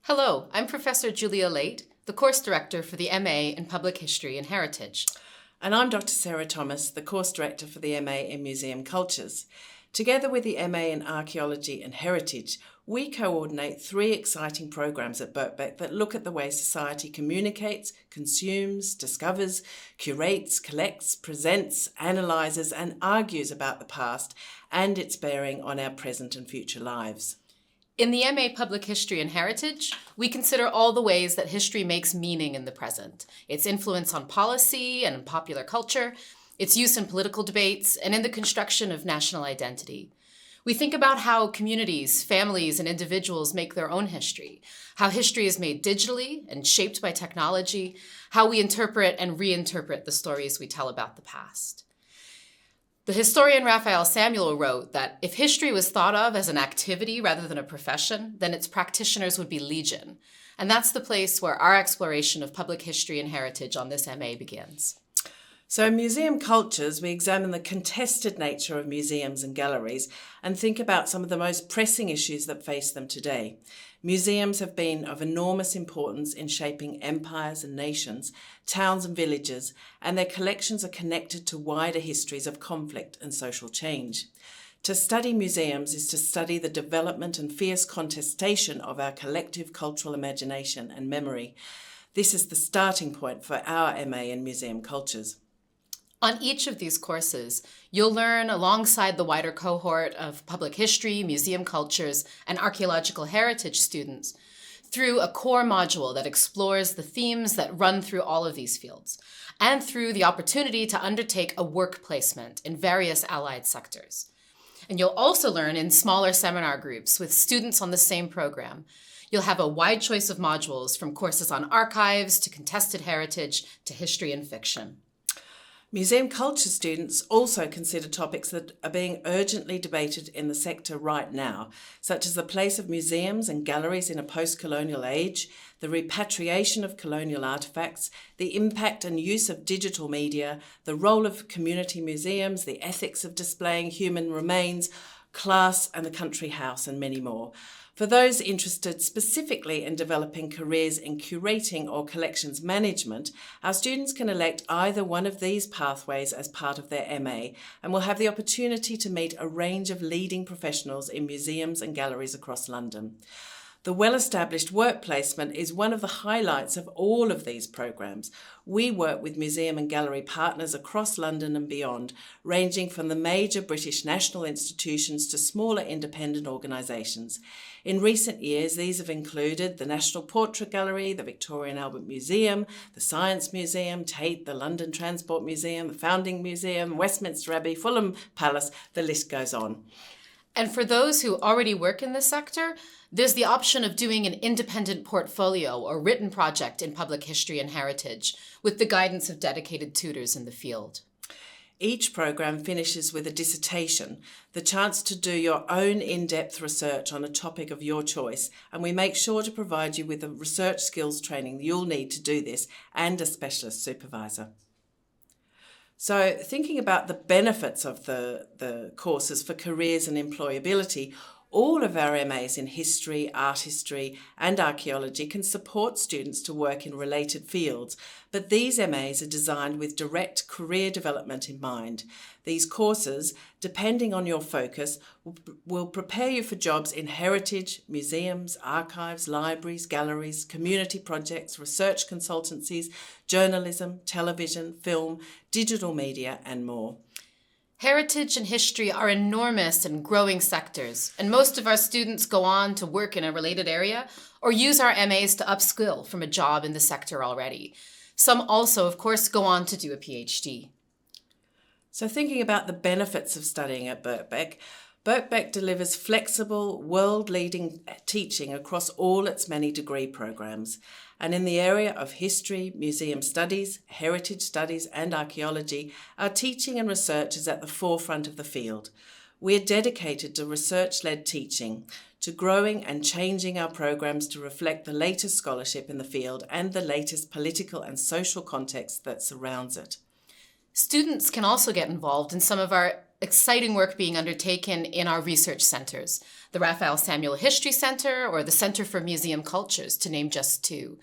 Hello, I'm Professor Julia Late, the course director for the MA in Public History and Heritage. And I'm Dr. Sarah Thomas, the course director for the MA in Museum Cultures. Together with the MA in Archaeology and Heritage, we coordinate 3 exciting programs at Birkbeck that look at the way society communicates, consumes, discovers, curates, collects, presents, analyses, and argues about the past and its bearing on our present and future lives. In the MA Public History and Heritage, we consider all the ways that history makes meaning in the present, its influence on policy and popular culture, its use in political debates, and in the construction of national identity. We think about how communities, families, and individuals make their own history, how history is made digitally and shaped by technology, how we interpret and reinterpret the stories we tell about the past. The historian Raphael Samuel wrote that if history was thought of as an activity rather than a profession, then its practitioners would be legion. And that's the place where our exploration of public history and heritage on this MA begins. So in Museum Cultures, we examine the contested nature of museums and galleries and think about some of the most pressing issues that face them today. Museums have been of enormous importance in shaping empires and nations, towns and villages, and their collections are connected to wider histories of conflict and social change. To study museums is to study the development and fierce contestation of our collective cultural imagination and memory. This is the starting point for our MA in Museum Cultures. On each of these courses, you'll learn alongside the wider cohort of public history, museum cultures, and archaeological heritage students through a core module that explores the themes that run through all of these fields, and through the opportunity to undertake a work placement in various allied sectors. And you'll also learn in smaller seminar groups with students on the same program. You'll have a wide choice of modules from courses on archives to contested heritage to history and fiction. Museum culture students also consider topics that are being urgently debated in the sector right now, such as the place of museums and galleries in a post-colonial age, the repatriation of colonial artefacts, the impact and use of digital media, the role of community museums, the ethics of displaying human remains, class and the country house, and many more. For those interested specifically in developing careers in curating or collections management, our students can elect either one of these pathways as part of their MA and will have the opportunity to meet a range of leading professionals in museums and galleries across London. The well-established work placement is one of the highlights of all of these programs. We work with museum and gallery partners across London and beyond, ranging from the major British national institutions to smaller independent organisations. In recent years, these have included the National Portrait Gallery, the Victoria and Albert Museum, the Science Museum, Tate, the London Transport Museum, the Founding Museum, Westminster Abbey, Fulham Palace, the list goes on. And for those who already work in this sector, there's the option of doing an independent portfolio or written project in public history and heritage with the guidance of dedicated tutors in the field. Each program finishes with a dissertation, the chance to do your own in-depth research on a topic of your choice, and we make sure to provide you with the research skills training you'll need to do this and a specialist supervisor. So thinking about the benefits of the courses for careers and employability, all of our MAs in history, art history and archaeology can support students to work in related fields, but these MAs are designed with direct career development in mind. These courses, depending on your focus, will prepare you for jobs in heritage, museums, archives, libraries, galleries, community projects, research consultancies, journalism, television, film, digital media and more. Heritage and history are enormous and growing sectors, and most of our students go on to work in a related area or use our MAs to upskill from a job in the sector already. Some also, of course, go on to do a PhD. So thinking about the benefits of studying at Birkbeck, Birkbeck delivers flexible, world-leading teaching across all its many degree programs. And in the area of history, museum studies, heritage studies and archaeology, our teaching and research is at the forefront of the field. We are dedicated to research-led teaching, to growing and changing our programs to reflect the latest scholarship in the field and the latest political and social context that surrounds it. Students can also get involved in some of our exciting work being undertaken in our research centers, the Raphael Samuel History Center or the Center for Museum Cultures, to name just two.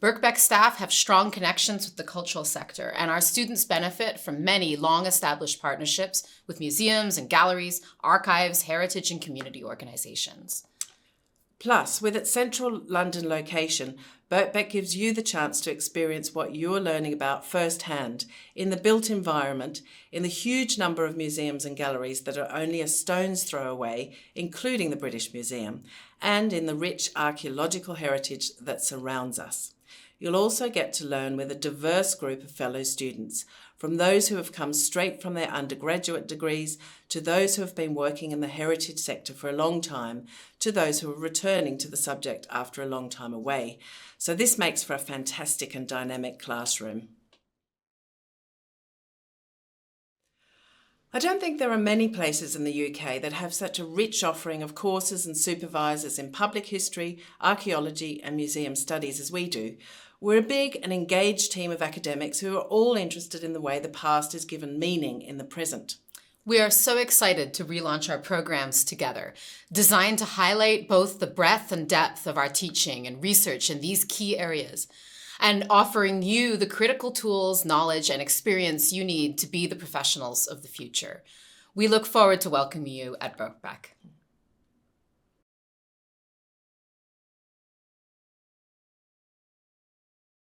Birkbeck staff have strong connections with the cultural sector, and our students benefit from many long-established partnerships with museums and galleries, archives, heritage, and community organizations. Plus, with its central London location, Birkbeck gives you the chance to experience what you're learning about firsthand in the built environment, in the huge number of museums and galleries that are only a stone's throw away, including the British Museum, and in the rich archaeological heritage that surrounds us. You'll also get to learn with a diverse group of fellow students, from those who have come straight from their undergraduate degrees to those who have been working in the heritage sector for a long time, to those who are returning to the subject after a long time away. So this makes for a fantastic and dynamic classroom. I don't think there are many places in the UK that have such a rich offering of courses and supervisors in public history, archaeology and museum studies as we do. We're a big and engaged team of academics who are all interested in the way the past is given meaning in the present. We are so excited to relaunch our programs together, designed to highlight both the breadth and depth of our teaching and research in these key areas, and offering you the critical tools, knowledge, and experience you need to be the professionals of the future. We look forward to welcoming you at Birkbeck.